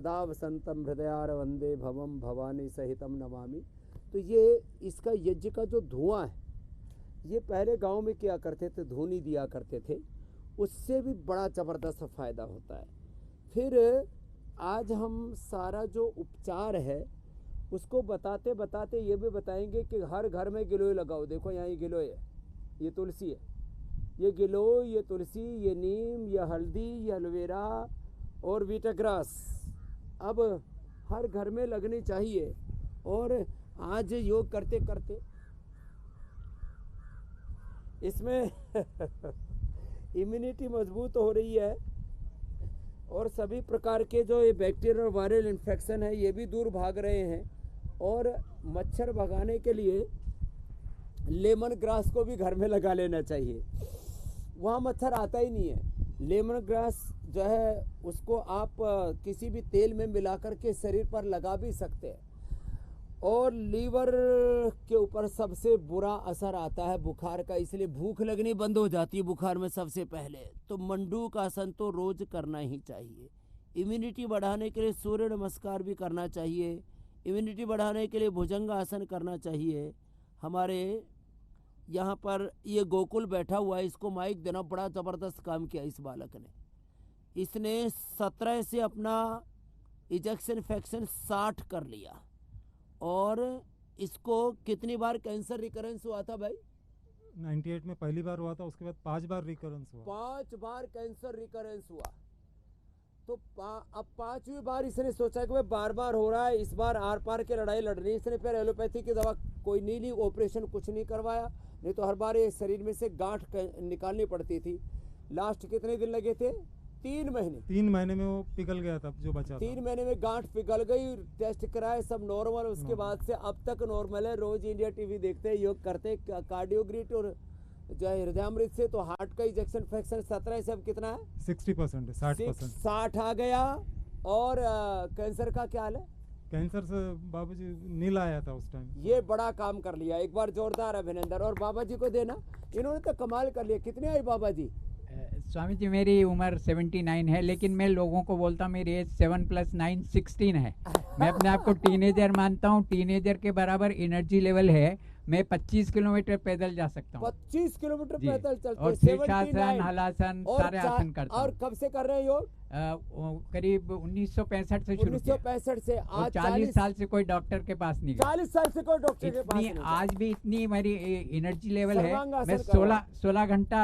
सदा वसंतम हृदयार वंदे भवम भवानी सहितम नमामि। तो ये इसका यज्ञ का जो धुआं है, ये पहले गांव में क्या करते थे, धूनी दिया करते थे, उससे भी बड़ा ज़बरदस्त फ़ायदा होता है। फिर आज हम सारा जो उपचार है उसको बताते बताते ये भी बताएंगे कि हर घर में गिलोय लगाओ। देखो यहाँ ये गिलोय है, ये तुलसी है, ये गिलोय, ये तुलसी, ये नीम, ये हल्दी, ये एलोवेरा और वीटाग्रास अब हर घर में लगनी चाहिए। और आज योग करते करते इसमें इम्यूनिटी मजबूत हो रही है और सभी प्रकार के जो ये बैक्टीरियल और वायरल इन्फेक्शन है ये भी दूर भाग रहे हैं। और मच्छर भगाने के लिए लेमन ग्रास को भी घर में लगा लेना चाहिए, वहाँ मच्छर आता ही नहीं है। लेमन ग्रास जो है उसको आप किसी भी तेल में मिला करके शरीर पर लगा भी सकते हैं। और लीवर के ऊपर सबसे बुरा असर आता है बुखार का, इसलिए भूख लगनी बंद हो जाती है बुखार में सबसे पहले। तो मंडूक आसन तो रोज करना ही चाहिए। इम्यूनिटी बढ़ाने के लिए सूर्य नमस्कार भी करना चाहिए। इम्यूनिटी बढ़ाने के लिए भुजंग आसन करना चाहिए। हमारे यहाँ पर ये गोकुल बैठा हुआ है, इसको माइक देना, बड़ा ज़बरदस्त काम किया इस बालक ने। इसने 17 से अपना इजेक्शन फ्रैक्शन 60 कर लिया। और इसको कितनी बार कैंसर रिकरेंस हुआ था भाई? 98 में पहली बार हुआ था, उसके बाद 5 बार रिकरेंस हुआ। 5 बार कैंसर रिकरेंस हुआ। तो अब 5वीं बार इसने सोचा कि भाई बार बार हो रहा है, इस बार आर पार की लड़ाई लड़नी। इसने फिर एलोपैथी की दवा कोई नहीं ली, ऑपरेशन कुछ नहीं करवाया, नहीं तो हर बार ये शरीर में से गांठ निकालनी पड़ती थी। लास्ट कितने दिन लगे थे? 3 महीने। 3 महीने में वो पिघल गया था जो बचा था। 3 महीने में गांठ पिघल गई, टेस्ट कराए सब नॉर्मल। उसके बाद से अब तक नॉर्मल है। रोज इंडिया टीवी देखते हैं, योग करते हैं, कार्डियोग्रिट और जो है हृदयामृत से। तो हार्ट का इजेक्शन फ्रैक्शन 17 से अब कितना है? 60% है, 60%। 60 आ गया। और कैंसर का क्या हाल है? कैंसर से बाबूजी नील आया था उस टाइम। ये बड़ा काम कर लिया, एक बार जोरदार अभिनंदन। और बाबा जी को देना, इन्होंने तो कमाल कर लिया। कितने आई बाबा जी? स्वामी जी मेरी उम्र 79 है, लेकिन मैं लोगों को बोलता हूँ मेरी एज 7 + 9 16 है। मैं अपने आप को टीनेजर मानता हूँ। टीनेजर के बराबर एनर्जी लेवल है। मैं 25 किलोमीटर पैदल जा सकता हूँ। 25 किलोमीटर पैदल चलते? और शीर्षासन, हलासन, सारे आसन करता हूँ। और कब से कर रहे हैं योग? करीब 1965 से शुरू किया। 1965 से। आज 40 साल से कोई डॉक्टर के पास नहीं गया। 40 साल से कोई डॉक्टर के पास नहीं। आज भी इतनी मेरी एनर्जी लेवल है, मैं 16 घंटा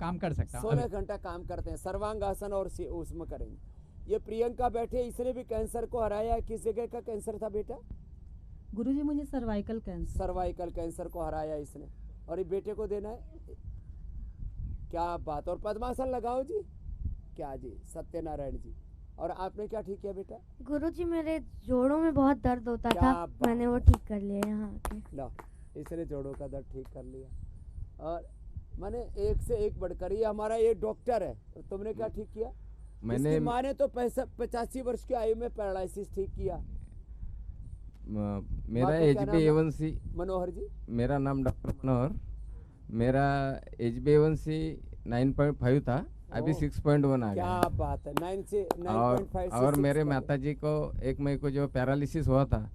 काम कर सकता हूँ। 16 घंटा काम करते हैं। सर्वांग आसन और उसमें करेंगे। ये प्रियंका बैठे, इसने भी कैंसर को हराया। किस जगह का कैंसर था बेटा? गुरुजी मुझे सर्वाइकल कैंसर। सर्वाइकल कैंसर को हराया इसने। और ये बेटे को देना है। क्या बात। और पद्मासन लगाओ जी। क्या जी? सत्यनारायण जी। और आपने क्या ठीक किया बेटा? गुरुजी मेरे जोड़ों में बहुत दर्द होता था, मैंने वो ठीक कर लिया यहाँ आके। लो, इसने जोड़ों का दर्द ठीक कर लिया। और मैंने एक से एक बढ़कर, ये हमारा एक डॉक्टर है। तो तुमने क्या ठीक किया? मैंने माँ ने तो 85 वर्ष की आयु में पैरालिसिस ठीक किया। मेरा HbA1c। मनोहर जी। मेरा नाम डॉक्टर मनोहर। मेरा HbA1c 9.5 था, अभी 6.1 आ गया। क्या बात है। 9 से 9.5 से। और मेरे माता जी को 1 मई को जो पैरालिसिस हुआ था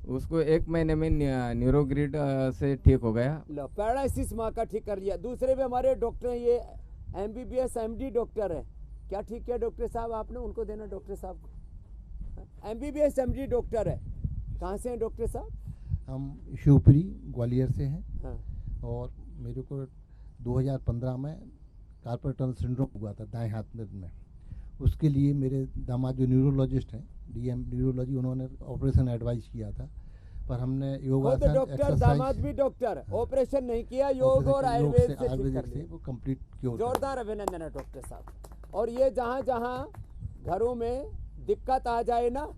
उसको 1 महीने में न्यूरोग्रिड से ठीक हो गया। लो, पैरालिसिस माँ का ठीक कर लिया। दूसरे भी हमारे डॉक्टर हैं, ये MBBS MD डॉक्टर है। क्या ठीक किया डॉक्टर साहब आपने? उनको देना डॉक्टर साहब को। MBBS MD डॉक्टर है। कहाँ से हैं डॉक्टर साहब? हम शिवपुरी ग्वालियर से हैं। हाँ। और मेरे को 2015 में कार्पल टनल सिंड्रोम हुआ था दाएं हाथ में। उसके लिए मेरे दामाद जो न्यूरोलॉजिस्ट हैं, DM न्यूरोलॉजी, उन्होंने ऑपरेशन एडवाइस किया था। पर हमने योगासन, डॉक्टर, दामाद भी डॉक्टर, ऑपरेशन नहीं किया। योग और आयुर्वेद से वो कंप्लीट क्योर। जोरदार अभिनंदन है डॉक्टर साहब। और ये जहाँ जहाँ घरों में दिक्कत आ जाए ना,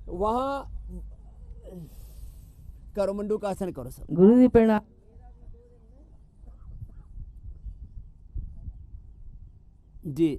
वहाँ करो मंडूक आसन करो सब। गुरुजी प्रणाम। जी।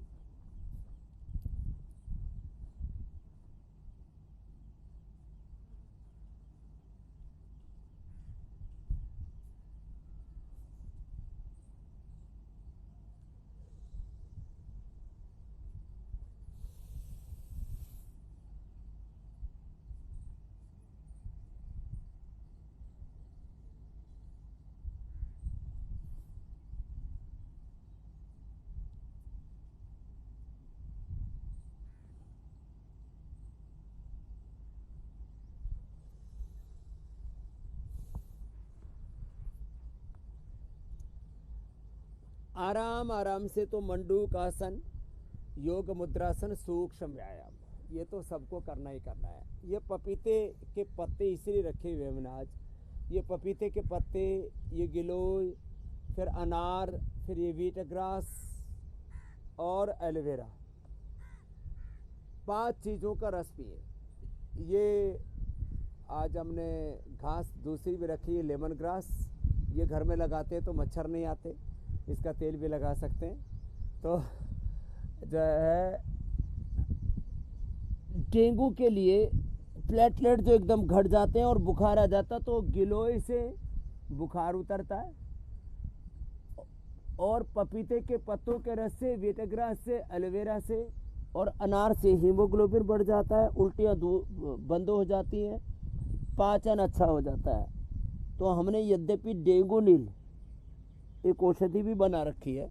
आराम आराम से तो मंडूक आसन, योग मुद्रासन, सूक्ष्म व्यायाम, ये तो सबको करना ही करना है। ये पपीते के पत्ते इसलिए रखे हुए हैं आज, ये पपीते के पत्ते, ये गिलोय, फिर अनार, फिर ये व्हीट ग्रास और एलोवेरा, 5 चीज़ों का रस पिए। ये आज हमने घास दूसरी भी रखी है, लेमन ग्रास, ये घर में लगाते हैं तो मच्छर नहीं आते, इसका तेल भी लगा सकते हैं। तो जो है डेंगू के लिए प्लेटलेट जो एकदम घट जाते हैं और बुखार आ जाता, तो गिलोय से बुखार उतरता है, और पपीते के पत्तों के रस से, व्हीटग्रास से, एलोवेरा से और अनार से हीमोग्लोबिन बढ़ जाता है, उल्टियाँ बंद हो जाती हैं, पाचन अच्छा हो जाता है। तो हमने यद्यपि डेंगू नील एक औषधि भी बना रखी है,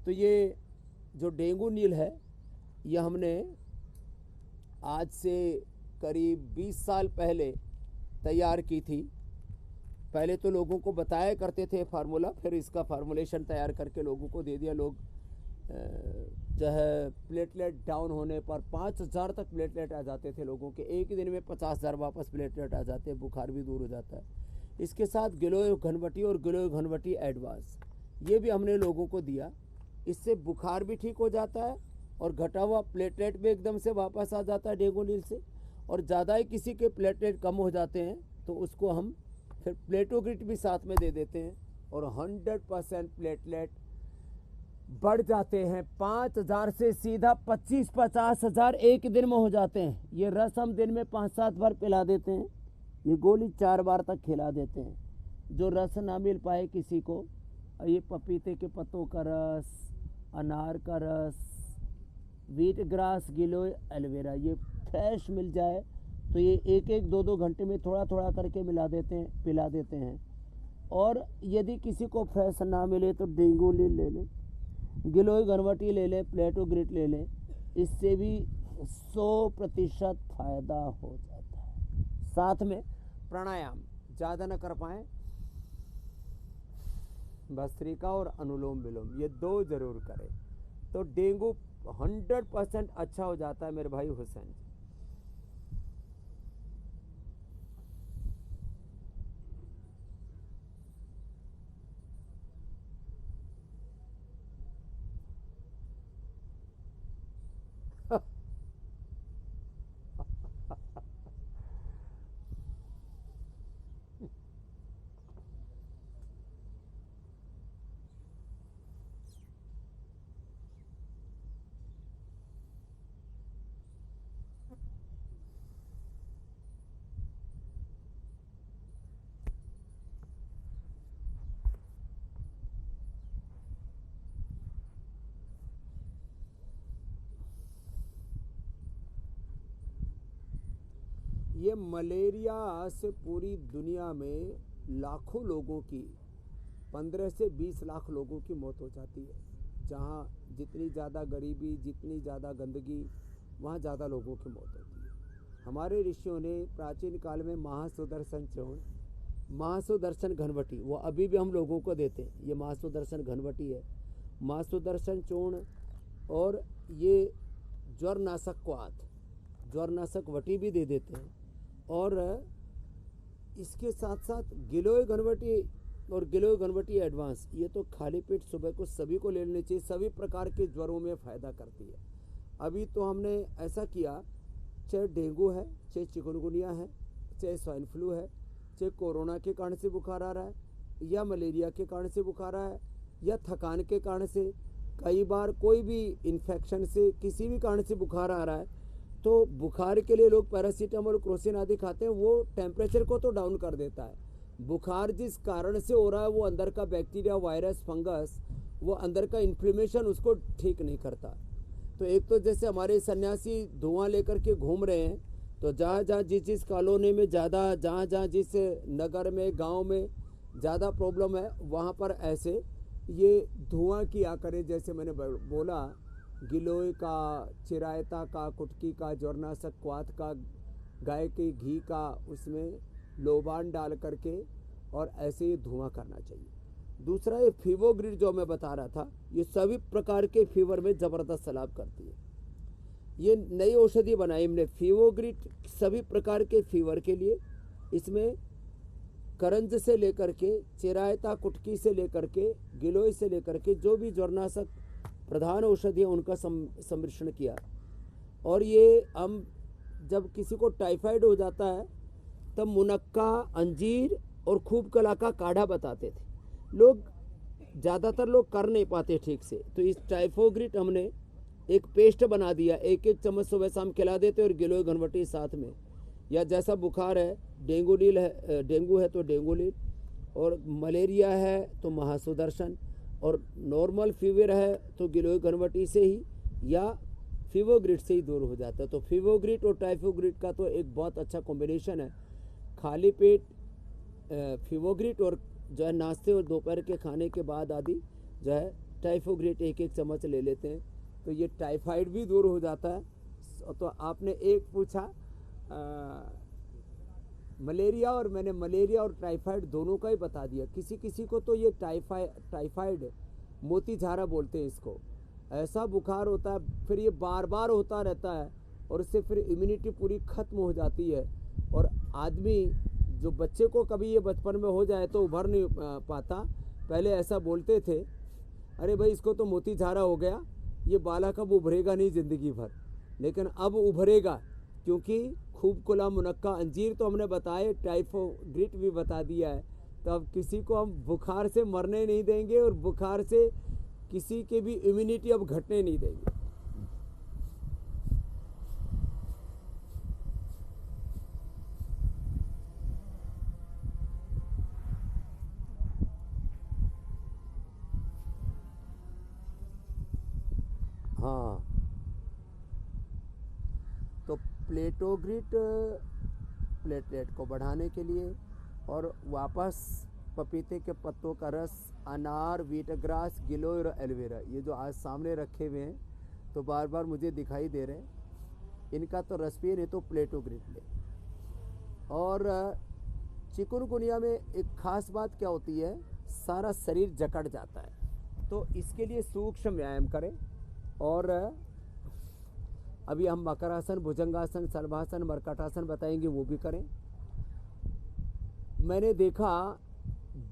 तो ये जो डेंगू नील है ये हमने आज से करीब 20 साल पहले तैयार की थी। पहले तो लोगों को बताया करते थे फार्मूला, फिर इसका फार्मूलेशन तैयार करके लोगों को दे दिया। लोग जो है प्लेटलेट डाउन होने पर 5000 तक प्लेटलेट आ जाते थे लोगों के, एक ही दिन में 50,000 वापस प्लेटलेट आ जाते हैं, बुखार भी दूर हो जाता है। इसके साथ गिलोय घनवटी और गिलोय घनवटी एडवांस ये भी हमने लोगों को दिया, इससे बुखार भी ठीक हो जाता है और घटा हुआ प्लेटलेट भी एकदम से वापस आ जाता है डेंगू नील से। और ज़्यादा ही किसी के प्लेटलेट कम हो जाते हैं तो उसको हम फिर प्लेटोग्रिट भी साथ में दे देते हैं और 100% प्लेटलेट बढ़ जाते हैं। 5000 से सीधा 25-50,000 एक दिन में हो जाते हैं। ये रस हम दिन में 5-7 बार पिला देते हैं, ये गोली 4 बार तक खिला देते हैं। जो रस ना मिल पाए किसी को, ये पपीते के पत्तों का रस, अनार का रस, व्हीट ग्रास, गिलोय, एलोवेरा, ये फ्रेश मिल जाए तो ये 1-1, 2-2 घंटे में थोड़ा थोड़ा करके मिला देते हैं, पिला देते हैं। और यदि किसी को फ्रेश ना मिले तो डेंगू नील ले लें, गिलोय घनवटी ले लें, प्लेटोग्रिट ले लें, इससे भी 100% फायदा हो जाता है। साथ में प्राणायाम ज़्यादा न कर पाएँ, भस्त्रिका और अनुलोम विलोम, ये 2 जरूर करें तो डेंगू 100% अच्छा हो जाता है मेरे भाई हुसैन जी। ये मलेरिया से पूरी दुनिया में लाखों लोगों की, 15 से 20 लाख लोगों की मौत हो जाती है। जहाँ जितनी ज़्यादा गरीबी, जितनी ज़्यादा गंदगी, वहाँ ज़्यादा लोगों की मौत होती है। हमारे ऋषियों ने प्राचीन काल में महासुदर्शन चूर्ण, महासुदर्शन घनवटी, वो अभी भी हम लोगों को देते हैं। ये महासुदर्शन घनवटी है, महासुदर्शन चूर्ण, और ये ज्वरनाशक क्वाथ, ज्वरनाशक वटी भी दे देते हैं। और इसके साथ साथ गिलोय घनवटी और गिलोय घनवटी एडवांस, ये तो खाली पेट सुबह को सभी को ले लेनी चाहिए, सभी प्रकार के ज्वरों में फ़ायदा करती है। अभी तो हमने ऐसा किया, चाहे डेंगू है, चाहे चिकनगुनिया है, चाहे स्वाइन फ्लू है, चाहे कोरोना के कारण से बुखार आ रहा है, या मलेरिया के कारण से बुखार आ रहा है, या थकान के कारण से, कई बार कोई भी इन्फेक्शन से, किसी भी कारण से बुखार आ रहा है, तो बुखार के लिए लोग पैरासीटामोल, क्रोसिन आदि खाते हैं, वो टेम्परेचर को तो डाउन कर देता है। बुखार जिस कारण से हो रहा है, वो अंदर का बैक्टीरिया, वायरस, फंगस, वो अंदर का इन्फ्लेमेशन उसको ठीक नहीं करता। तो एक तो जैसे हमारे सन्यासी धुआं लेकर के घूम रहे हैं, तो जहाँ जहाँ जिस कॉलोनी में ज़्यादा, जहाँ जहाँ जिस नगर में, गांव में ज़्यादा प्रॉब्लम है, वहाँ पर ऐसे ये धुआं किया करें। जैसे मैंने बोला, गिलोय का, चिरायता का, कुटकी का, ज्वरनाशक क्वाथ का, गाय के घी का, उसमें लोबान डाल करके और ऐसे ही धुआं करना चाहिए। दूसरा ये फीवोग्रिड जो मैं बता रहा था, ये सभी प्रकार के फीवर में ज़बरदस्त लाभ करती है। ये नई औषधि बनाई हमने फीवोग्रिड सभी प्रकार के फीवर के लिए। इसमें करंज से लेकर के चिरायता कुटकी से लेकर के गिलोय से लेकर के जो भी ज्वरनाशक प्रधान औषधि है उनका सम्मिश्रण किया। और ये हम जब किसी को टाइफाइड हो जाता है तब मुनक्का, अंजीर और खूब कला का काढ़ा बताते थे। लोग ज़्यादातर लोग कर नहीं पाते ठीक से, तो इस टाइफोग्रिड हमने एक पेस्ट बना दिया। एक एक चम्मच सुबह शाम खिला देते और गिलोय घनवटी साथ में, या जैसा बुखार है, डेंगू है तो डेंगुलील, और मलेरिया है तो महासुदर्शन, और नॉर्मल फीवर है तो गिलोय घनवटी से ही या फीवोग्रिड से ही दूर हो जाता है। तो फीवोग्रिड और टाइफोग्रिड का तो एक बहुत अच्छा कॉम्बिनेशन है। खाली पेट फीवोग्रिड और जो है नाश्ते और दोपहर के खाने के बाद आदि जो है टाइफोग्रिड एक एक चम्मच ले लेते हैं तो ये टाइफाइड भी दूर हो जाता है। तो आपने एक पूछा मलेरिया, और मैंने मलेरिया और टाइफाइड दोनों का ही बता दिया। किसी किसी को तो ये टाइफाइड मोती झारा बोलते हैं इसको। ऐसा बुखार होता है, फिर ये बार बार होता रहता है और इससे फिर इम्यूनिटी पूरी ख़त्म हो जाती है। और आदमी जो बच्चे को कभी ये बचपन में हो जाए तो उभर नहीं पाता। पहले ऐसा बोलते थे, अरे भाई इसको तो मोती झारा हो गया, ये बालक अब उभरेगा नहीं ज़िंदगी भर। लेकिन अब उभरेगा, क्योंकि खूब खुला मुनक्का, अंजीर तो हमने बताए, टाइफोग्रिड भी बता दिया है। तो अब किसी को हम बुखार से मरने नहीं देंगे और बुखार से किसी के भी इम्यूनिटी अब घटने नहीं देंगे। हाँ, तो प्लेटोग्रिड प्लेटलेट को बढ़ाने के लिए, और वापस पपीते के पत्तों का रस, अनार, वीटग्रास, गिलोय और एलोवेरा, ये जो आज सामने रखे हुए हैं तो बार बार मुझे दिखाई दे रहे हैं, इनका तो रस पिए, नहीं तो प्लेटोग्रिड ले। और चिकुनगुनिया में एक खास बात क्या होती है, सारा शरीर जकड़ जाता है। तो इसके लिए सूक्ष्म व्यायाम करें। और अभी हम मकरासन, भुजंगासन, सर्वासन, मरकटासन बताएंगे, वो भी करें। मैंने देखा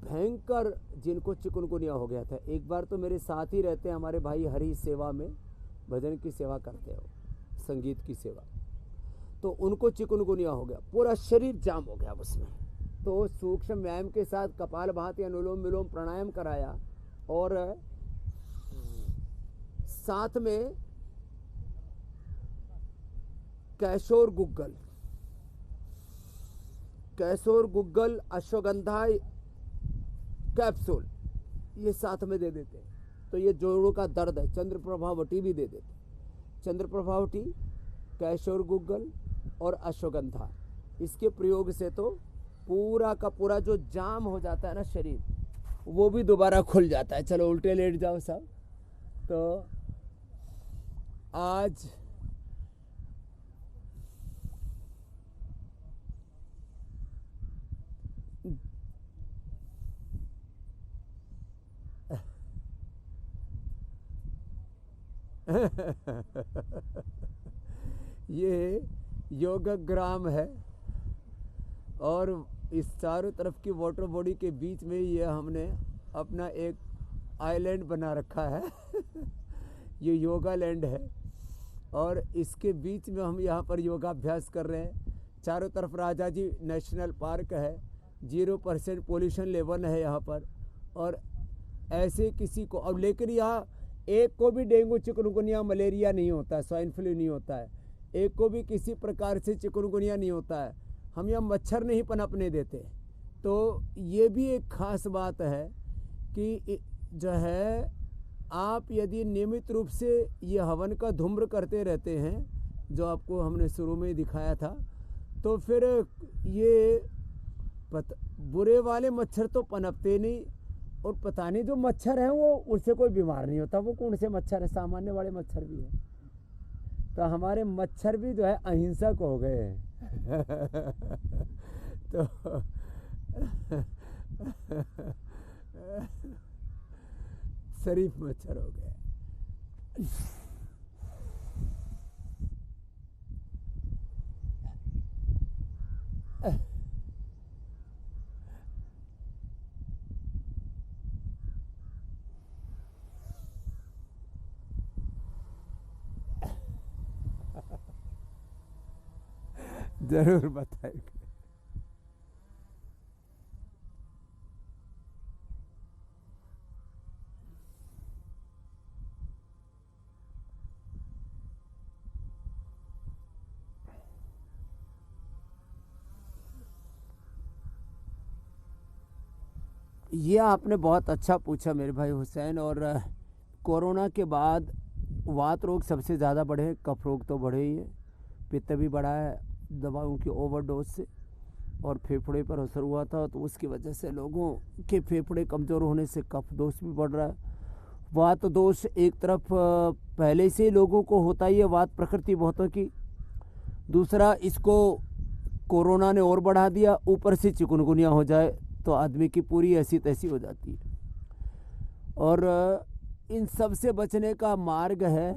भयंकर जिनको चिकुनगुनिया हो गया था, एक बार तो मेरे साथ ही रहते हैं हमारे भाई हरि सेवा में, भजन की सेवा करते हो, संगीत की सेवा, तो उनको चिकुनगुनिया हो गया, पूरा शरीर जाम हो गया उसमें। तो सूक्ष्म व्यायाम के साथ कपालभाति, अनुलोम विलोम, प्राणायाम कराया, और साथ में कैशोर गुग्गल, अश्वगंधा कैप्सूल ये साथ में दे देते हैं। तो ये जोड़ों का दर्द है, चंद्रप्रभावटी भी दे देते, चंद्रप्रभावटी, कैशोर गुग्गल और अश्वगंधा, इसके प्रयोग से तो पूरा का पूरा जो जाम हो जाता है ना शरीर, वो भी दोबारा खुल जाता है। चलो उल्टे लेट जाओ सब। तो आज ये योगग्राम है, और इस चारों तरफ की वाटर बॉडी के बीच में ये हमने अपना एक आइलैंड बना रखा है ये योगा लैंड है, और इसके बीच में हम यहाँ पर योगाभ्यास कर रहे हैं। चारों तरफ राजा जी नेशनल पार्क है, 0% पोल्यूशन लेवल है यहाँ पर। और ऐसे किसी को अब, लेकिन यहाँ एक को भी डेंगू, चिकुनगुनिया, मलेरिया नहीं होता है, स्वाइन फ्लू नहीं होता है, एक को भी किसी प्रकार से चिकुनगुनिया नहीं होता है। हम यहाँ मच्छर नहीं पनपने देते। तो ये भी एक खास बात है कि जो है, आप यदि नियमित रूप से ये हवन का धूम्र करते रहते हैं, जो आपको हमने शुरू में ही दिखाया था, तो फिर ये बुरे वाले मच्छर तो पनपते नहीं, और पता नहीं जो मच्छर हैं वो उससे कोई बीमार नहीं होता। वो कौन से मच्छर है, सामान्य वाले मच्छर भी हैं। तो हमारे मच्छर भी जो है अहिंसक हो गए हैं तो शरीफ मच्छर हो गया। जरूर बताएंगे। ये आपने बहुत अच्छा पूछा मेरे भाई हुसैन। और कोरोना के बाद वात रोग सबसे ज़्यादा बढ़े हैं, कफ रोग तो बढ़े ही है, पित्त भी बढ़ा है दवाओं की ओवरडोज से, और फेफड़े पर असर हुआ था तो उसकी वजह से लोगों के फेफड़े कमज़ोर होने से कफ दोष भी बढ़ रहा है। वात दोष एक तरफ पहले से लोगों को होता ही है, वात प्रकृति बहुतों की, दूसरा इसको कोरोना ने और बढ़ा दिया, ऊपर से चिकुनगुनिया हो जाए तो आदमी की पूरी ऐसी तैसी हो जाती है। और इन सब से बचने का मार्ग है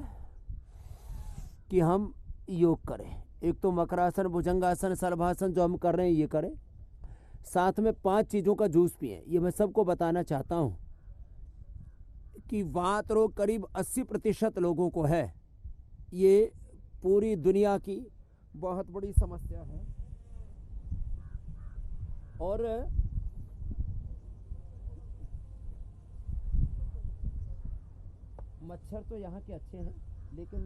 कि हम योग करें। एक तो मकरासन, भुजंगासन, सर्वासन जो हम कर रहे हैं ये करें, साथ में 5 चीज़ों का जूस पिएं। ये मैं सबको बताना चाहता हूँ कि वात रोग करीब 80% लोगों को है। ये पूरी दुनिया की बहुत बड़ी समस्या है। और मच्छर तो यहाँ के अच्छे हैं, लेकिन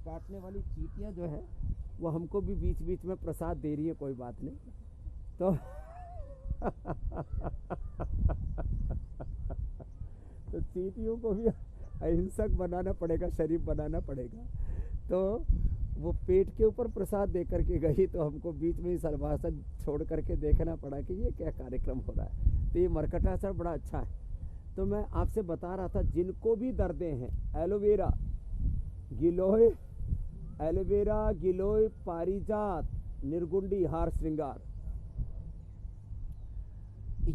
काटने वाली चींटियाँ जो है वो हमको भी बीच बीच में प्रसाद दे रही है, कोई बात नहीं। तो तो चींटियों को भी अहिंसक बनाना पड़ेगा, शरीफ बनाना पड़ेगा। तो वो पेट के ऊपर प्रसाद दे करके गई, तो हमको बीच में ही सर्वासन छोड़ करके देखना पड़ा कि ये क्या कार्यक्रम हो रहा है। तो ये मरकटा सर बड़ा अच्छा है। तो मैं आपसे बता रहा था, जिनको भी दर्दें हैं, एलोवेरा, गिलोय, एलोवेरा, गिलोय, पारिजात, निर्गुंडी, हार श्रृंगार,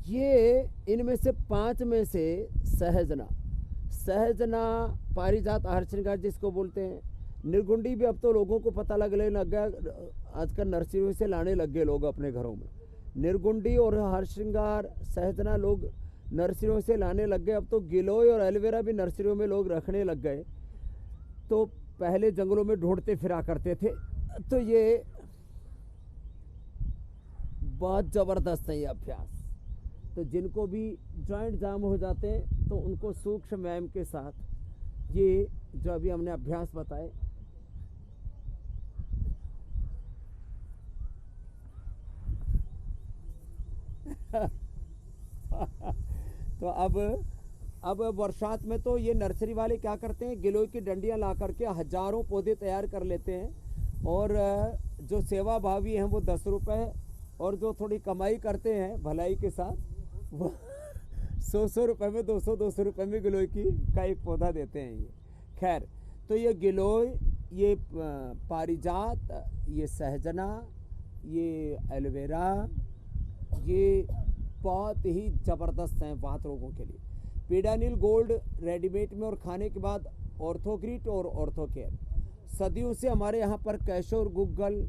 ये इनमें से 5 में से सहजना, पारिजात, हार श्रृंगार जिसको बोलते हैं, निर्गुंडी भी अब तो लोगों को पता लगने लग गया, आजकल नर्सरियों से लाने लग गए लोग अपने घरों में। निर्गुंडी और हार श्रृंगार, सहजना लोग नर्सरियों से लाने लग गए। अब तो गिलोय और एलोवेरा भी नर्सरियों में लोग रखने लग गए। तो पहले जंगलों में ढूंढते फिरा करते थे। तो ये बहुत ज़बरदस्त है ये अभ्यास। तो जिनको भी जॉइंट जाम हो जाते हैं तो उनको सूक्ष्म व्यायाम के साथ ये जो अभी हमने अभ्यास बताए, तो अब बरसात में तो ये नर्सरी वाले क्या करते हैं, गिलोय की डंडियां ला करके हजारों पौधे तैयार कर लेते हैं। और जो सेवा भावी हैं वो 10 रुपये, और जो थोड़ी कमाई करते हैं भलाई के साथ वो 100 रुपये में, 200 रुपये में गिलोय का एक पौधा देते हैं। ये खैर, तो ये गिलोय, ये पारिजात, ये सहजना, ये एलोवेरा, ये बहुत ही ज़बरदस्त हैं वात रोगों के लिए। पीडानिल गोल्ड रेडीमेड में और खाने के बाद ऑर्थोग्रिट और ऑर्थोकेयर। सदियों से हमारे यहाँ पर कैशोर, गुग्गल,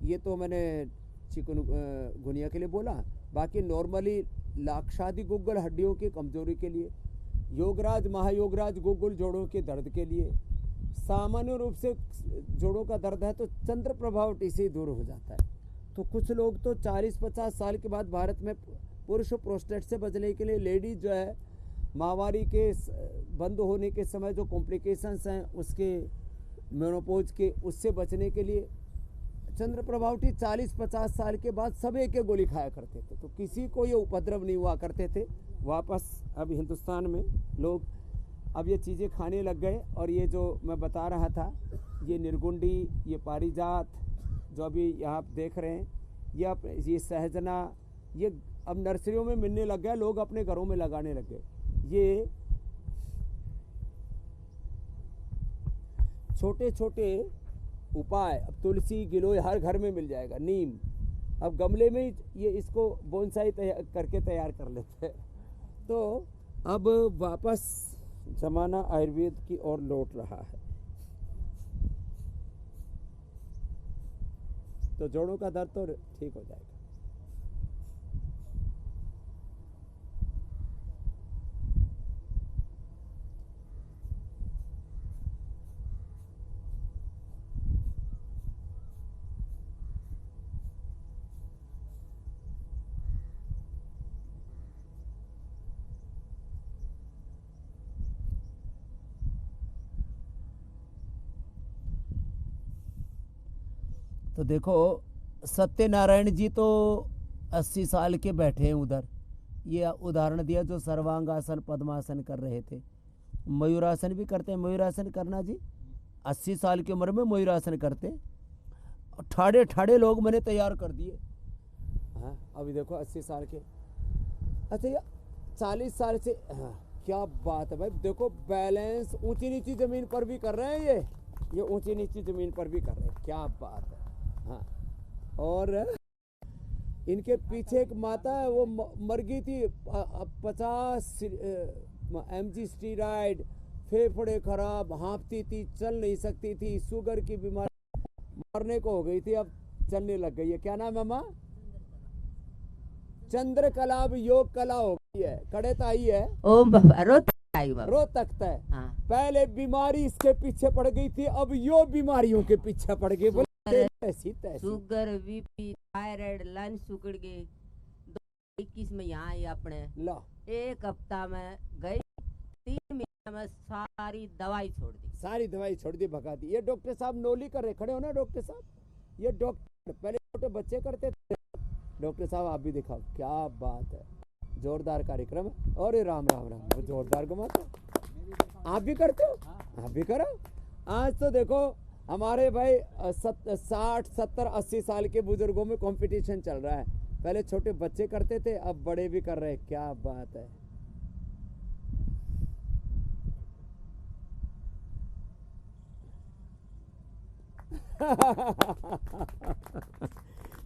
ये तो मैंने चिकनगुनिया के लिए बोला। बाकी नॉर्मली लाक्षादि गुग्गल हड्डियों की कमजोरी के लिए, योगराज, महायोगराज गुग्गल जोड़ों के दर्द के लिए। सामान्य रूप से जोड़ों का दर्द है तो चंद्र प्रभावटी से दूर हो जाता है। तो कुछ लोग तो 40-50 साल के बाद भारत में पुरुष प्रोस्टेट से बचने के लिए, लेडीज जो है माहवारी के बंद होने के समय जो कॉम्प्लिकेशंस हैं उसके, मेनोपॉज के, उससे बचने के लिए चंद्र प्रभावटी 40-50 साल के बाद सब एक गोली खाया करते थे। तो किसी को ये उपद्रव नहीं हुआ करते थे। वापस अब हिंदुस्तान में लोग अब ये चीज़ें खाने लग गए। और ये जो मैं बता रहा था, ये निर्गुंडी, ये पारिजात जो अभी यहाँ आप देख रहे हैं, ये सहजना, ये अब नर्सरियों में मिलने लग गया, लोग अपने घरों में लगाने लग गए। ये छोटे छोटे उपाय, अब तुलसी, गिलोय हर घर में मिल जाएगा, नीम, अब गमले में ही ये इसको बोनसाई करके तैयार कर लेते हैं। तो अब वापस जमाना आयुर्वेद की ओर लौट रहा है। तो जोड़ों का दर्द तो ठीक हो जाएगा। तो देखो सत्यनारायण जी तो 80 साल के बैठे हैं उधर। ये उदाहरण दिया जो सर्वांगासन पद्मासन कर रहे थे। मयूरासन भी करते हैं। मयूरासन करना जी 80 साल की उम्र में मयूरासन करते। ठाड़े ठाड़े लोग मैंने तैयार कर दिए। हाँ अभी देखो 80 साल के। अच्छा ये 40 साल से। हाँ क्या बात है भाई। देखो बैलेंस ऊंची नीची जमीन पर भी कर रहे हैं। ये ऊंची नीची जमीन पर भी कर रहे हैं। क्या बात है। हाँ और इनके पीछे एक माता है वो मर गई थी। 50 mg स्टीरॉइड, फेफड़े खराब, हाँफती थी, चल नहीं सकती थी, शुगर की बीमारी, मरने को हो गई थी, अब चलने लग गई है। क्या नाम है मामा? चंद्रकला। अब योग कला हो गई है। कड़े आई है ओम बाबा रो तकता है। हाँ। पहले बीमारी इसके पीछे पड़ गई थी, अब यो बीमारियों के पीछे पड़ गई। बोले ऐसी तैसी। शुगर, बीपी, थायराइड, लंच सुकड़ गए। 2021 में यहाँ आई अपने ला 1 हफ्ता में गई, 3 महीने में सारी दवाई छोड़ दी। सारी दवाई छोड़ दी, भगा दी। ये डॉक्टर साहब नोली कर रहे, खड़े हो ना डॉक्टर साहब। ये डॉक्टर पहले छोटे बच्चे करते थे। डॉक्टर साहब आप भी दिखाओ। क्या बात है। जोरदार कार्यक्रम है। अरे राम राम राम। जोरदार घुमाते हो। आप भी करते हो? आप भी करो। आज तो देखो हमारे भाई 60, 70, 80 साल के बुजुर्गों में कंपटीशन चल रहा है। पहले छोटे बच्चे करते थे, अब बड़े भी कर रहे हैं। क्या बात है।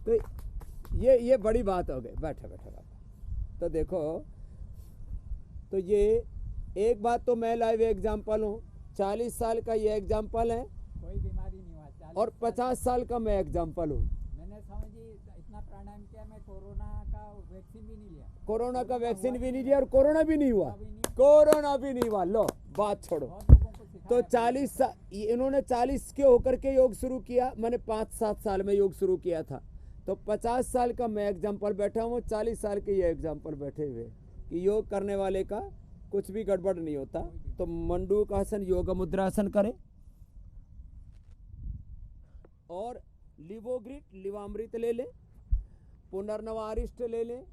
तो ये बड़ी बात हो गई। बैठो बैठो बैठो। तो देखो तो ये एक बात तो मैं लाइव एग्जाम्पल हूँ। 40 साल का ये एग्जाम्पल है कोई बीमारी नहीं हुआ। और 50 साल का मैं एग्जाम्पल हूँ। मैंने समझी इतना प्राणायाम किया, मैं कोरोना का वैक्सीन भी नहीं लिया। कोरोना का वैक्सीन भी नहीं लिया और कोरोना भी नहीं हुआ। कोरोना भी नहीं हुआ। लो बात छोड़ो। तो 40 साल इन्होंने 40 के होकर के योग शुरू किया। मैंने 5-7 साल में योग शुरू किया था। तो 50 साल का मैं एग्जाम्पल बैठा हूँ, 40 साल के ये एग्जाम्पल बैठे हुए कि योग करने वाले का कुछ भी गड़बड़ नहीं होता। तो मंडूकासन योग मुद्रासन करें और लिवोग्रिट लिवामृत ले लें, पुनर्नवारिष्ट ले लें।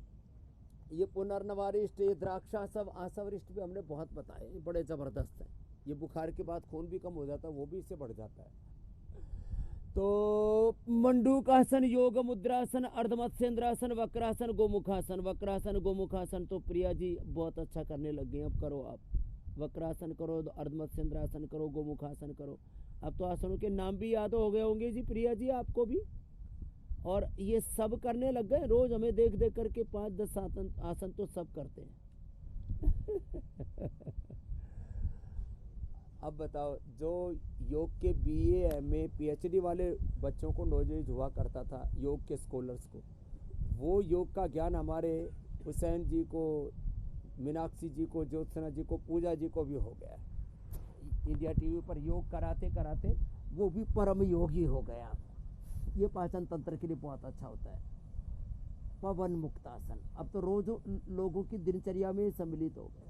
ये पुनर्नवारिष्ट, ये द्राक्षासव, आसवरिष्ट भी हमने बहुत बताए, बड़े ज़बरदस्त हैं। ये बुखार के बाद खून भी कम हो जाता है, वो भी इससे बढ़ जाता है। तो मंडूकासन, योग मुद्रासन, अर्धमत्स्येंद्रासन, वक्रासन, गोमुखासन। वक्रासन गोमुखासन तो प्रिया जी बहुत अच्छा करने लग गए। अब करो आप वक्रासन करो, अर्धमत्स्येंद्रासन करो, गोमुखासन करो। अब तो आसनों के नाम भी याद हो गए होंगे जी प्रिया जी आपको भी। और ये सब करने लग गए। रोज हमें देख देख करके 5-10 आसन तो सब करते हैं। अब बताओ, जो योग के BA, MA, PhD वाले बच्चों को नॉलेज हुआ करता था, योग के स्कॉलर्स को, वो योग का ज्ञान हमारे हुसैन जी को, मीनाक्षी जी को, ज्योत्सना जी को, पूजा जी को भी हो गया। इंडिया TV पर योग कराते कराते वो भी परम योगी हो गया। ये पाचन तंत्र के लिए बहुत अच्छा होता है। पवन मुक्तासन अब तो रोज लोगों की दिनचर्या में सम्मिलित हो गया।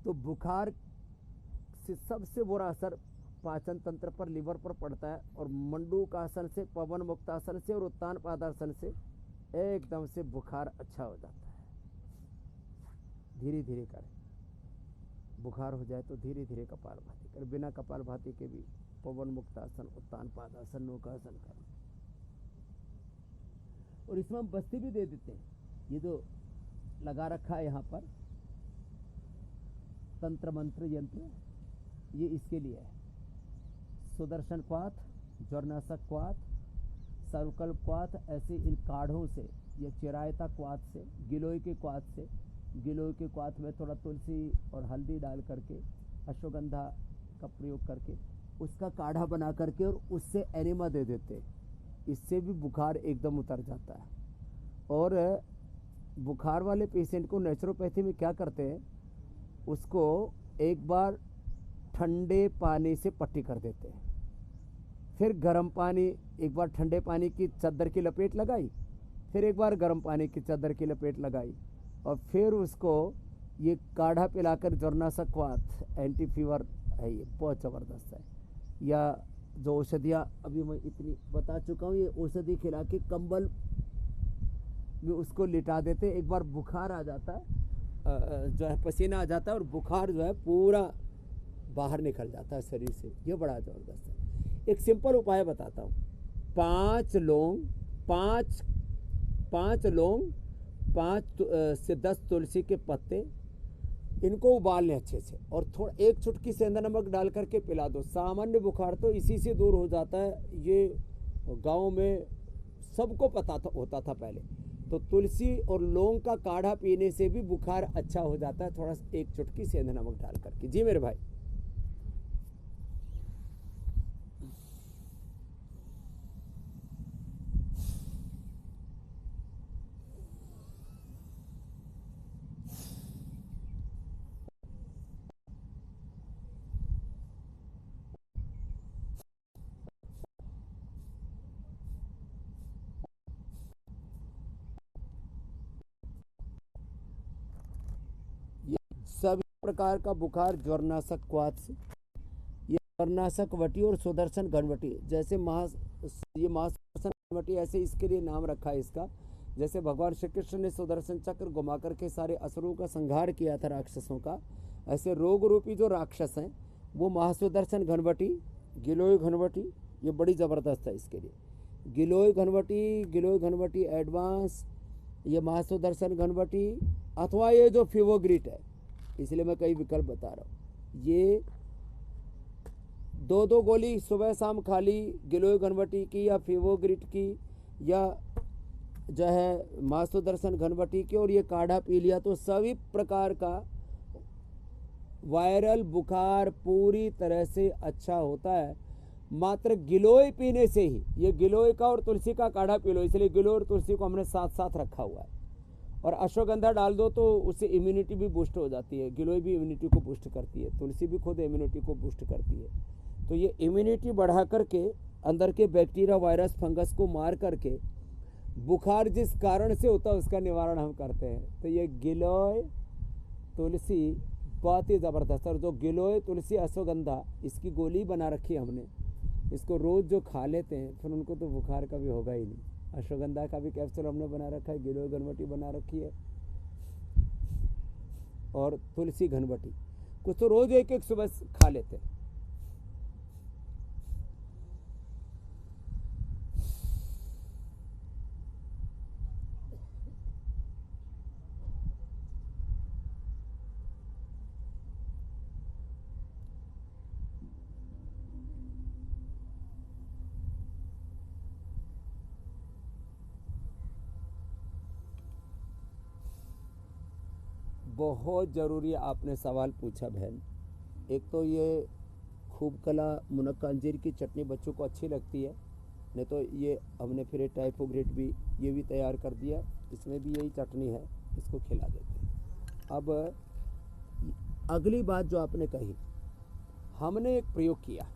तो बुखार से सबसे बुरा असर पाचन तंत्र पर, लिवर पर पड़ता है। और मंडूकासन से, पवन मुक्तासन से और उत्तान पादासन से एकदम से बुखार अच्छा हो जाता है। धीरे धीरे करें। बुखार हो जाए तो धीरे धीरे कपालभाति करें। बिना कपालभाति के भी पवन मुक्तासन, उत्तान पादासन, नौकासन करें। और इसमें हम बस्ती भी दे देते हैं। ये जो लगा रखा है यहाँ पर तंत्र मंत्र यंत्र, ये इसके लिए है। सुदर्शन क्वाथ, ज्वरनाशक क्वाथ, सर्वकल्प क्वाथ, ऐसे इन काढ़ों से या चिरायता क्वाथ से, गिलोय के क्वाथ से, गिलोय के क्वाथ में थोड़ा तुलसी और हल्दी डाल करके, अश्वगंधा का प्रयोग करके उसका काढ़ा बना करके और उससे एनिमा दे देते, इससे भी बुखार एकदम उतर जाता है। और बुखार वाले पेशेंट को नेचुरोपैथी में क्या करते हैं, उसको एक बार ठंडे पानी से पट्टी कर देते हैं, फिर गर्म पानी, एक बार ठंडे पानी की चादर की लपेट लगाई, फिर एक बार गर्म पानी की चादर की लपेट लगाई, और फिर उसको ये काढ़ा पिलाकर, ज्वरनाशक क्वाथ एंटी फीवर है, ये बहुत ज़बरदस्त है। या जो औषधियाँ अभी मैं इतनी बता चुका हूँ, ये औषधि खिला के कंबल में उसको लिटा देते, एक बार बुखार आ जाता है, जो है पसीना आ जाता है और बुखार जो है पूरा बाहर निकल जाता है शरीर से। ये बड़ा ज़बरदस्त है। एक सिंपल उपाय बताता हूँ। 5 लौंग, 5 से 10 तुलसी के पत्ते, इनको उबाल लें अच्छे से और थोड़ा 1 चुटकी सेंधा नमक डाल करके पिला दो। सामान्य बुखार तो इसी से दूर हो जाता है, ये गांव में सबको पता होता था पहले। तो तुलसी और लौंग का काढ़ा पीने से भी बुखार अच्छा हो जाता है, थोड़ा 1 चुटकी सेंधा नमक डाल करके। जी मेरे भाई। सभी प्रकार का बुखार ज्वरनाशक क्वाथ से, ये ज्वरनाशक वटी और सुदर्शन घनवटी, जैसे ये महासुदर्शन घनवटी, ऐसे इसके लिए नाम रखा है इसका। जैसे भगवान श्री कृष्ण ने सुदर्शन चक्र घुमा करके सारे असुरों का संहार किया था, राक्षसों का, ऐसे रोग रूपी जो राक्षस हैं वो महासुदर्शन घनवटी, गिलोय घनवटी, ये बड़ी ज़बरदस्त है इसके लिए। गिलोय घनवटी एडवांस, ये महासुदर्शन घनवटी, अथवा ये जो फिवोग्रिट है, इसलिए मैं कई विकल्प बता रहा हूँ। ये 2-2 गोली सुबह शाम खा ली, गिलोय घनवटी की या फिवोग्रिट की या जो है महासुदर्शन घनवटी की, और ये काढ़ा पी लिया, तो सभी प्रकार का वायरल बुखार पूरी तरह से अच्छा होता है। मात्र गिलोय पीने से ही, ये गिलोय का और तुलसी का काढ़ा पी लो, इसलिए गिलोय और तुलसी को हमने साथ साथ रखा हुआ है। और अश्वगंधा डाल दो तो उससे इम्यूनिटी भी बूस्ट हो जाती है, गिलोय भी इम्यूनिटी को बूस्ट करती है, तुलसी भी खुद इम्यूनिटी को बूस्ट करती है। तो ये इम्यूनिटी बढ़ा करके अंदर के बैक्टीरिया, वायरस, फंगस को मार करके बुखार जिस कारण से होता है उसका निवारण हम करते हैं। तो ये गिलोय तुलसी बहुत ही ज़बरदस्त। और जो गिलोय तुलसी अश्वगंधा, इसकी गोली बना रखी है हमने, इसको रोज़ जो खा लेते हैं फिर उनको तो बुखार कभी होगा ही नहीं। अश्वगंधा का भी कैप्सूल हमने बना रखा है, गिलोय घनवटी बना रखी है, और तुलसी घनवटी कुछ तो रोज एक सुबह खा लेते हैं। बहुत ज़रूरी आपने सवाल पूछा बहन। एक तो ये खूब कला मुनक्का अंजीर की चटनी बच्चों को अच्छी लगती है, नहीं तो ये हमने फिर एक टाइपोग्रेट भी ये भी तैयार कर दिया, इसमें भी यही चटनी है, इसको खिला देते हैं। अब अगली बात जो आपने कही, हमने एक प्रयोग किया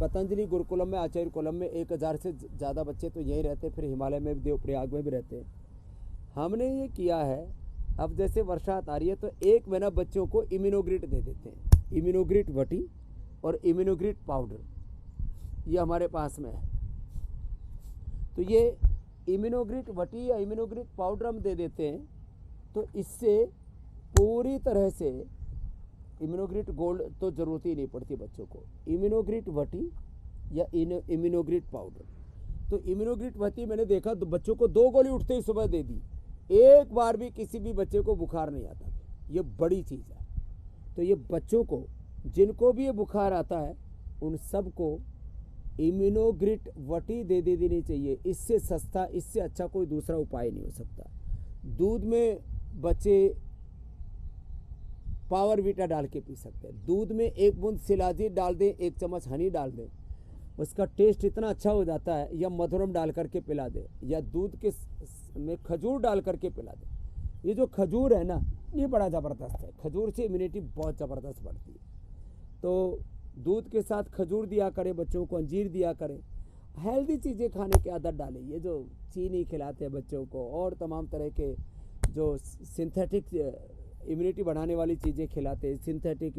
पतंजलि गुरुकुलम में, आचार्य कुलम में 1000 से ज़्यादा बच्चे तो यहीं रहते, फिर हिमालय में भी, देवप्रयाग में भी रहते हैं। हमने ये किया है, अब जैसे बरसात आ रही है तो 1 महीना बच्चों को इम्यूनोग्रिट दे देते हैं, इम्यूनोग्रिट वटी और इम्यूनोग्रिट पाउडर, ये हमारे पास में है। तो ये इम्यूनोग्रिट वटी या इम्यूनोग्रिट पाउडर हम दे देते हैं, तो इससे पूरी तरह से इम्यूनोग्रिट गोल्ड तो ज़रूरत ही नहीं पड़ती बच्चों को, इम्यूनोग्रिट वटी या इम्यूनोग्रिट पाउडर। तो इम्यूनोग्रिट वटी मैंने देखा तो बच्चों को 2 गोली उठते ही सुबह दे दी, एक बार भी किसी भी बच्चे को बुखार नहीं आता, ये बड़ी चीज़ है। तो ये बच्चों को जिनको भी ये बुखार आता है उन सबको इम्यूनोग्रिट वटी दे देनी चाहिए। इससे सस्ता, इससे अच्छा कोई दूसरा उपाय नहीं हो सकता। दूध में बच्चे पावर वीटा डाल के पी सकते हैं। दूध में 1 बूंद शिलाजीत डाल दें, 1 चम्मच हनी डाल दें, उसका टेस्ट इतना अच्छा हो जाता है। या मधुरम डाल करके पिला दें, या दूध के में खजूर डाल करके पिला दें। ये जो खजूर है ना, ये बड़ा ज़बरदस्त है। खजूर से इम्यूनिटी बहुत ज़बरदस्त बढ़ती है। तो दूध के साथ खजूर दिया करें बच्चों को, अंजीर दिया करें। हेल्दी चीज़ें खाने की आदत डालें। ये जो चीनी खिलाते हैं बच्चों को और तमाम तरह के जो सिंथेटिक इम्यूनिटी बढ़ाने वाली चीज़ें खिलाते हैं, synthetic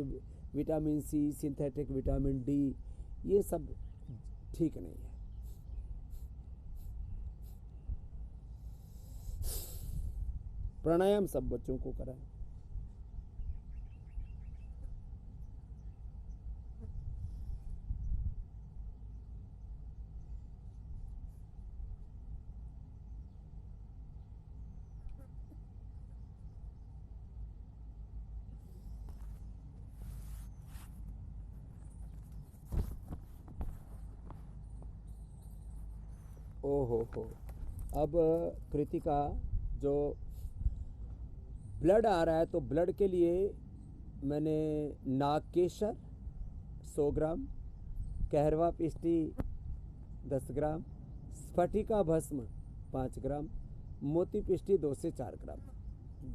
vitamin C, synthetic vitamin D, ये सब ठीक नहीं है। प्राणायाम सब बच्चों को कराएं। ओहो हो। अब कृतिका, जो ब्लड आ रहा है तो ब्लड के लिए मैंने नागकेशर 100 ग्राम, कहरवा पिष्टी 10 ग्राम, स्फटिका भस्म 5 ग्राम, मोती पिष्टी 2 से 4 ग्राम।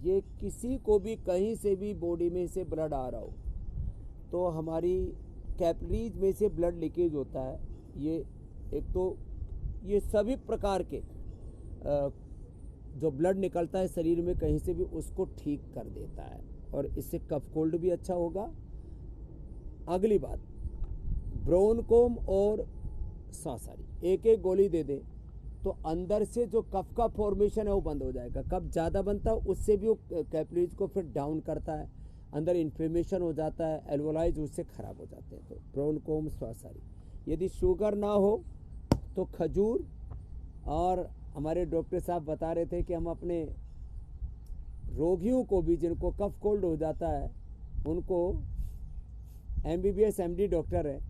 ये किसी को भी कहीं से भी बॉडी में से ब्लड आ रहा हो तो हमारी कैपिलरीज में से ब्लड लीकेज होता है। ये एक तो ये सभी प्रकार के जो ब्लड निकलता है शरीर में कहीं से भी, उसको ठीक कर देता है और इससे कफ कोल्ड भी अच्छा होगा। अगली बात, ब्रोनकोम और सांसारी 1-1 गोली दे दें तो अंदर से जो कफ का फॉर्मेशन है वो बंद हो जाएगा। कफ ज़्यादा बनता है उससे भी वो कैपिलरीज को फिर डाउन करता है, अंदर इन्फ्लेमेशन हो जाता है, एल्वोलाइज उससे ख़राब हो जाते हैं। तो ब्रोनकोम, सांसारी। यदि शुगर ना हो तो खजूर, और हमारे डॉक्टर साहब बता रहे थे कि हम अपने रोगियों को भी जिनको कफ कोल्ड हो जाता है उनको, MBBS MD डॉक्टर है,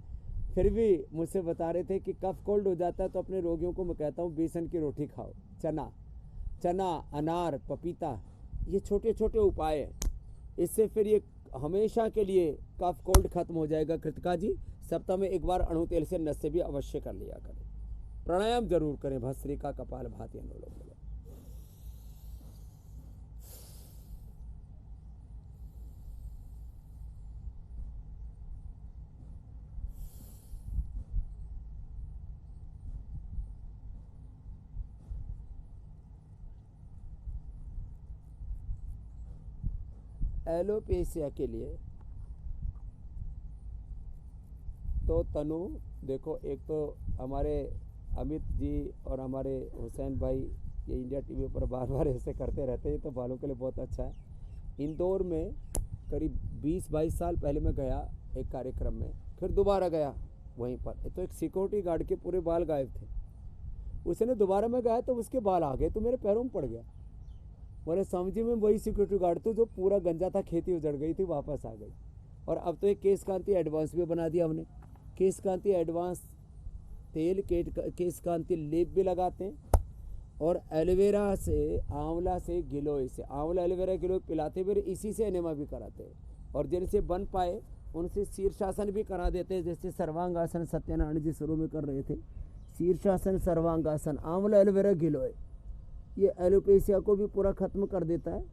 फिर भी मुझसे बता रहे थे कि कफ कोल्ड हो जाता है तो अपने रोगियों को मैं कहता हूँ बेसन की रोटी खाओ, चना, अनार, पपीता, ये छोटे छोटे उपाय हैं। इससे फिर ये हमेशा के लिए कफ कोल्ड खत्म हो जाएगा। कृतिका जी, सप्ताह में 1 बार अणु तेल से नशे भी अवश्य कर लिया करें। प्राणायाम जरूर करें, भस्त्रिका, कपालभाति, अनुलोम विलोम। एलोपेशिया के लिए तो तनु देखो, एक तो हमारे अमित जी और हमारे हुसैन भाई ये इंडिया टीवी पर बार बार ऐसे करते रहते हैं, तो बालों के लिए बहुत अच्छा है। इंदौर में करीब 20-22 साल पहले मैं गया एक कार्यक्रम में, फिर दोबारा गया वहीं पर, तो एक सिक्योरिटी गार्ड के पूरे बाल गायब थे। उसने दोबारा में गया तो उसके बाल आ गए, तो मेरे पैरों में पड़ गया। बोले समझी में वही सिक्योरिटी गार्ड तो जो पूरा गंजा था, खेती उजड़ गई थी, वापस आ गई। और अब तो एक केश कांति एडवांस भी बना दिया हमने। केश कांति एडवांस तेल, केश कांति लेप भी लगाते हैं, और एलोवेरा से, आंवला से, गिलोय से, आंवला एलोवेरा गिलोय पिलाते हुए इसी से एनेमा भी कराते हैं। और जिनसे बन पाए उनसे शीर्षासन भी करा देते हैं, जैसे सर्वांगासन सत्यनारायण जी शुरू में कर रहे थे। शीर्षासन, सर्वांगासन, आंवला एलोवेरा गिलोय, ये एलोपेशिया को भी पूरा खत्म कर देता है।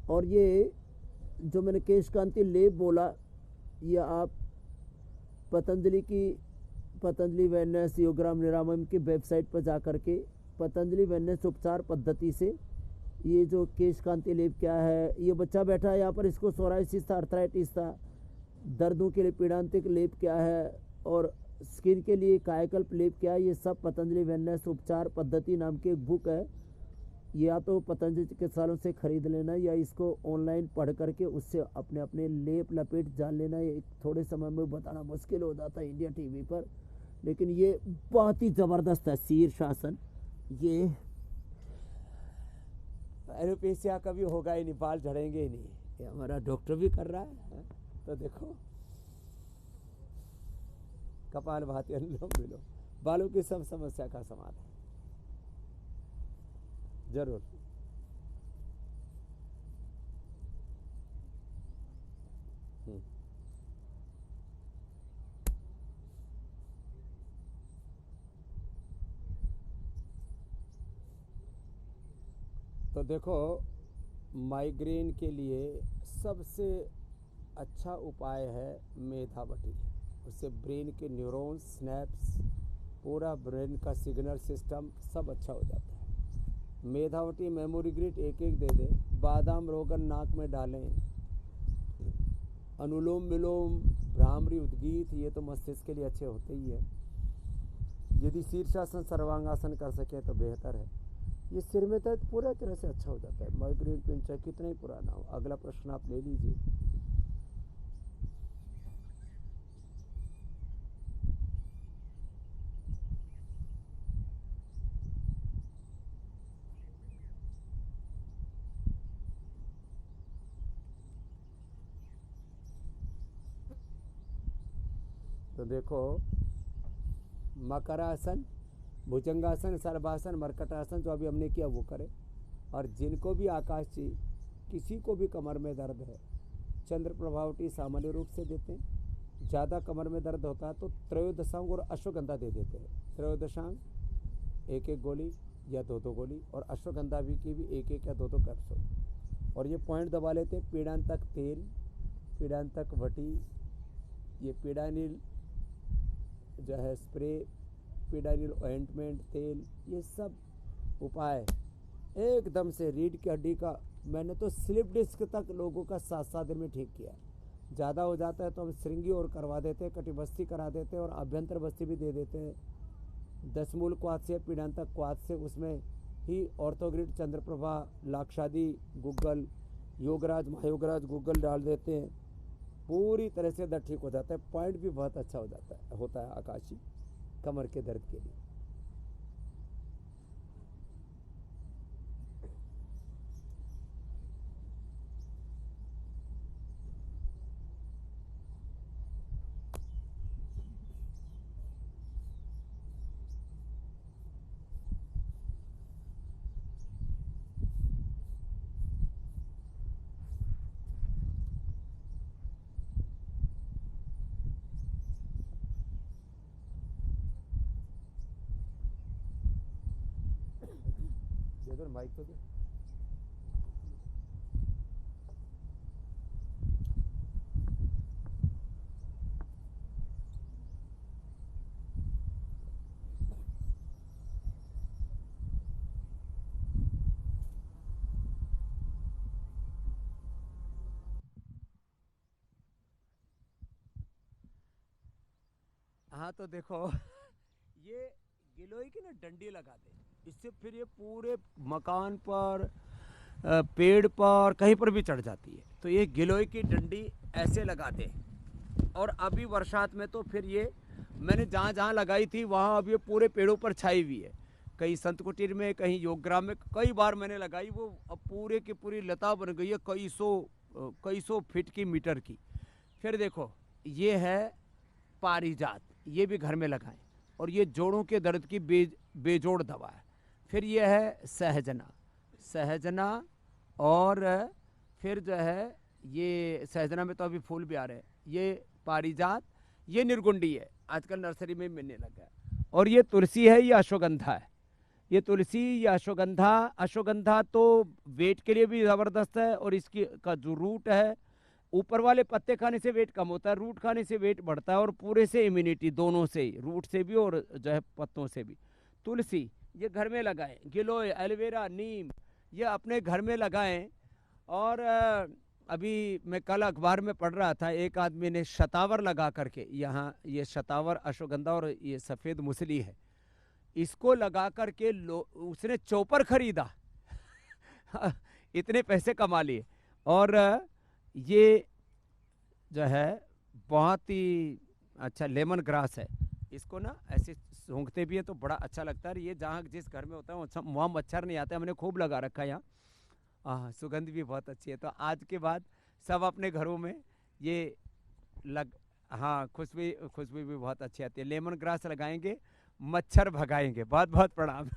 और ये जो मैंने केश कांति लेप बोला, ये आप पतंजलि वेलनेस योगराम निरामयम की वेबसाइट पर जा कर के पतंजलि वेलनेस उपचार पद्धति से ये जो केश कांति लेप क्या है, ये बच्चा बैठा है यहाँ पर, इसको सोराइसिस था, अर्थराइटिस था, दर्दों के लिए पीड़ांतिक लेप क्या है, और स्किन के लिए कायाकल्प लेप क्या है, ये सब पतंजलि वेलनेस उपचार पद्धति नाम की एक बुक है। या तो पतंजलि चिकित्सालयों से खरीद लेना या इसको ऑनलाइन पढ़ करके उससे अपने अपने लेप लपेट जान लेना। ये थोड़े समय में बताना मुश्किल हो जाता है इंडिया टीवी पर, लेकिन ये बहुत ही ज़बरदस्त है। शीर्षासन, ये एलोपेशिया कभी होगा ही नहीं, बाल झड़ेंगे ही नहीं, ये हमारा डॉक्टर भी कर रहा है। तो देखो कपाल भाती अनुलोम विलोम बालों की सब समस्या का समाधान जरूर। तो देखो माइग्रेन के लिए सबसे अच्छा उपाय है मेधावटी। उससे ब्रेन के न्यूरॉन्स स्नैप्स पूरा ब्रेन का सिग्नल सिस्टम सब अच्छा हो जाता है। मेधावटी मेमोरी ग्रिड एक एक दे दें, बादाम रोगन नाक में डालें, अनुलोम विलोम भ्रामरी उद्गीत ये तो मस्तिष्क के लिए अच्छे होते ही है। यदि शीर्षासन सर्वांगासन कर सकें तो बेहतर है। ये सिर में दर्द पूरा तरह से अच्छा हो जाता है। माइग्रेन पेन चाहे कितना ही पुराना हो। अगला प्रश्न आप ले लीजिए। तो देखो मकरासन, भुजंगासन, सर्वासन, मरकटासन जो अभी हमने किया वो करें। और जिनको भी आकाश जी किसी को भी कमर में दर्द है, चंद्र प्रभावटी सामान्य रूप से देते हैं। ज़्यादा कमर में दर्द होता है तो त्रयोदशांग और अश्वगंधा दे देते हैं। त्रयोदशांग एक एक गोली या दो दो गोली, और अश्वगंधा भी की भी एक एक या दो दो कैप्सूल। और ये पॉइंट दबा लेते हैं। पीड़ांतक तेल, पीड़ांतक वटी, ये पीड़ानिल जो है स्प्रे, पीडानिल ऑइंटमेंट तेल, ये सब उपाय एकदम से रीढ़ की हड्डी का मैंने तो स्लिप डिस्क तक लोगों का 7-7 दिन में ठीक किया। ज़्यादा हो जाता है तो हम श्रृंगी और करवा देते हैं, कटिबस्ती करा देते हैं और आभ्यंतर बस्ती भी दे देते हैं। 10 मूल क्वाथ से, पीड़ांतक क्वाथ से, उसमें ही ऑर्थोग्रिड, चंद्रप्रभा, लाक्षादी, गूगल, योगराज, महायोगराज गूगल डाल देते हैं। पूरी तरह से दर्द ठीक हो जाता है। पॉइंट भी बहुत अच्छा होता है आकाशी कमर के दर्द के लिए। माइक तो दे। हाँ तो देखो ये गिलोय की ना डंडी लगा दे, इससे फिर ये पूरे मकान पर, पेड़ पर, कहीं पर भी चढ़ जाती है। तो ये गिलोय की डंडी ऐसे लगा दे। और अभी बरसात में तो फिर ये मैंने जहाँ जहाँ लगाई थी वहाँ अब ये पूरे पेड़ों पर छाई हुई है। कहीं संत कुटीर में, कहीं योगग्राम में कई बार मैंने लगाई। वो अब पूरे की पूरी लता बन गई है, कई सौ फीट की, मीटर की। फिर देखो ये है पारिजात, ये भी घर में लगाएं। और ये जोड़ों के दर्द की बेजोड़ दवा है। फिर ये है सहजना, और फिर जो है ये सहजना में तो अभी फूल भी आ रहे हैं। ये पारिजात, ये निर्गुंडी है, आजकल नर्सरी में मिलने लगा है। और ये तुलसी है, ये अश्वगंधा है। ये तुलसी, ये अश्वगंधा तो वेट के लिए भी ज़बरदस्त है। और इसकी का जो रूट है, ऊपर वाले पत्ते खाने से वेट कम होता है, रूट खाने से वेट बढ़ता है। और पूरे से इम्यूनिटी, दोनों से ही, रूट से भी और जो है पत्तों से भी। तुलसी ये घर में लगाएं। गिलोय, एलोवेरा, नीम ये अपने घर में लगाएं। और अभी मैं कल अखबार में पढ़ रहा था, एक आदमी ने शतावर लगा करके, यहाँ ये शतावर, अश्वगंधा और ये सफ़ेद मुसली है, इसको लगा करके उसने चौपर खरीदा इतने पैसे कमा लिए। और ये जो है बहुत ही अच्छा लेमन ग्रास है। इसको ना ऐसे सूंघते भी हैं तो बड़ा अच्छा लगता है। ये जहाँ जिस घर में होता है वहाँ मच्छर नहीं आते। हमने खूब लगा रखा है यहाँ। सुगंध भी बहुत अच्छी है। तो आज के बाद सब अपने घरों में ये हाँ, खुशबू भी बहुत अच्छी आती है। लेमन ग्रास लगाएंगे, मच्छर भगाएंगे। बहुत बहुत प्रणाम।